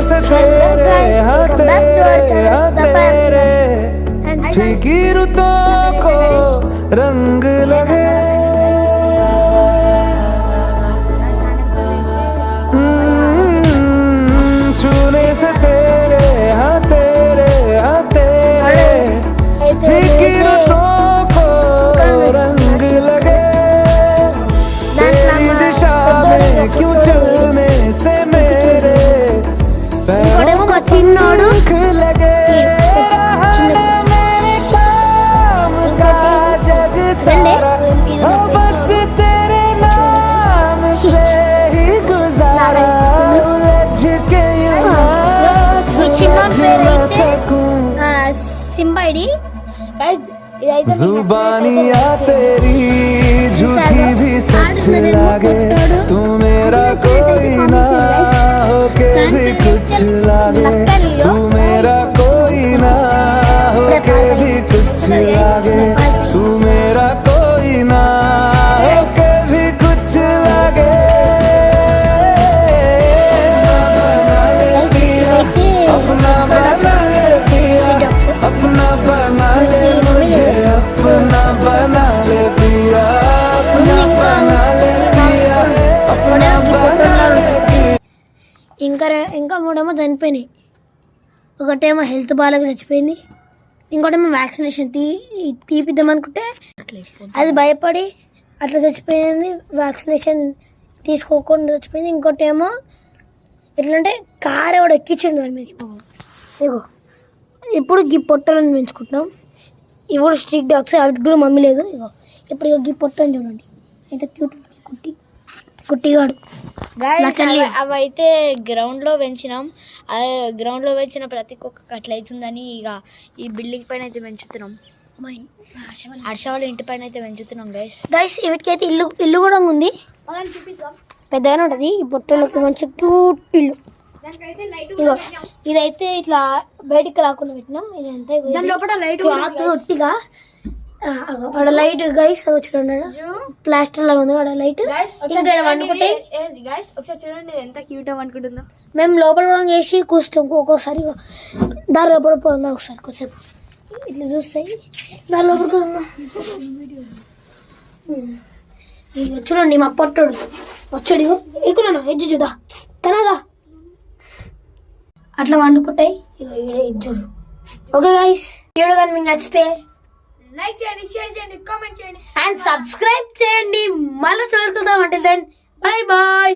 से तेरे हाँ तेरे हाँ तेरे फीकी रुतों को रंग लगे छूने से तेरे हाँ तेरे हाँ तेरे फीकी रुतों को रंग लगे तेरी दिशा में क्यों चलने से मेरे पैरों को पंख लगे रहने मेरे काम का जग सारा हो बस तेरे नाम से ही गुजारा उलझ के यूं ना समझ ना सकूं సింబైడి जुबानिया तेरी झूठी भी सच लागे तू मेरा कोई ना होके भी कुछ लागे तू मेरा कोई ना होके भी कुछ लागे तू मेरा कोई ना होके भी कुछ लागे अपना बना ले पिया अपना बना ले मुझे अपना बना ले पिया अपना बना ले पिया अपना बना ले पिया ఇంకా మూడేమో చనిపోయినాయి. ఒకటేమో హెల్త్ బాగాలేక చచ్చిపోయింది, ఇంకోటేమో వ్యాక్సినేషన్ తీపిద్దాం అనుకుంటే అది భయపడి అట్లా చచ్చిపోయింది, వ్యాక్సినేషన్ తీసుకోకుండా చచ్చిపోయింది. ఇంకోటేమో ఎట్లంటే కారు ఎవడు ఎక్కించండి దాని మీద. ఇగో ఇప్పుడు గీ పొట్టలను పెంచుకుంటున్నాం. ఇవి కూడా స్ట్రీట్ డాగ్స్, అవి కూడా మమ్మీ లేదు. ఇగో ఇప్పుడు ఇక గీ పొట్టని చూడండి ఎంత క్యూట్ కుట్టిగాడు. అవి అయితే గ్రౌండ్లో పెంచినాం. గ్రౌండ్లో పెంచిన ప్రతి ఒక్క అట్లా అవుతుందని ఇక ఈ బిల్డింగ్ పైన అయితే పెంచుతున్నాం. హర్ష వాళ్ళ ఇంటి పైన అయితే పెంచుతున్నాం గైస్. వీటికైతే ఇల్లు కూడా ఉంది, పెద్దగానే ఉంటుంది. ఈ పొట్టలకు మంచి క్యూట్ ఇల్లు. ఇగో ఇదైతే ఇట్లా బయటికి రాకుండా పెట్టినాం. ఇదంతా క్లాత్ ఒట్టిగా అక్కడ లైట్ గైస్ చూడండి, ప్లాస్టర్ లాగా ఉంది అక్కడ లైట్. ఇంకా వండుకుంటే చూడండి ఎంత క్యూట్ అనుకుంటుందో. మేము లోపల కూడా వేసి కూర్చుంటాం ఒక్కోసారి. దాని లోపల పోదా ఒకసారి కొద్దిసేపు ఇట్లా చూస్తాయి. దాని లోపల చూడండి మా పొట్టడు వచ్చాడు. ఎక్కువ ఎజ్జు చూదా తనగా అట్లా వండుకుంటాయి. ఇది చూడు. ఓకే గైస్, వీడియో కానీ మీకు నచ్చితే లైక్ చేయండి, షేర్ చేయండి, కామెంట్ చేయండి అండ్ సబ్స్క్రైబ్ చేయండి. మళ్ళీ చూసుకుందాం. అంటే దెన్ బై బాయ్.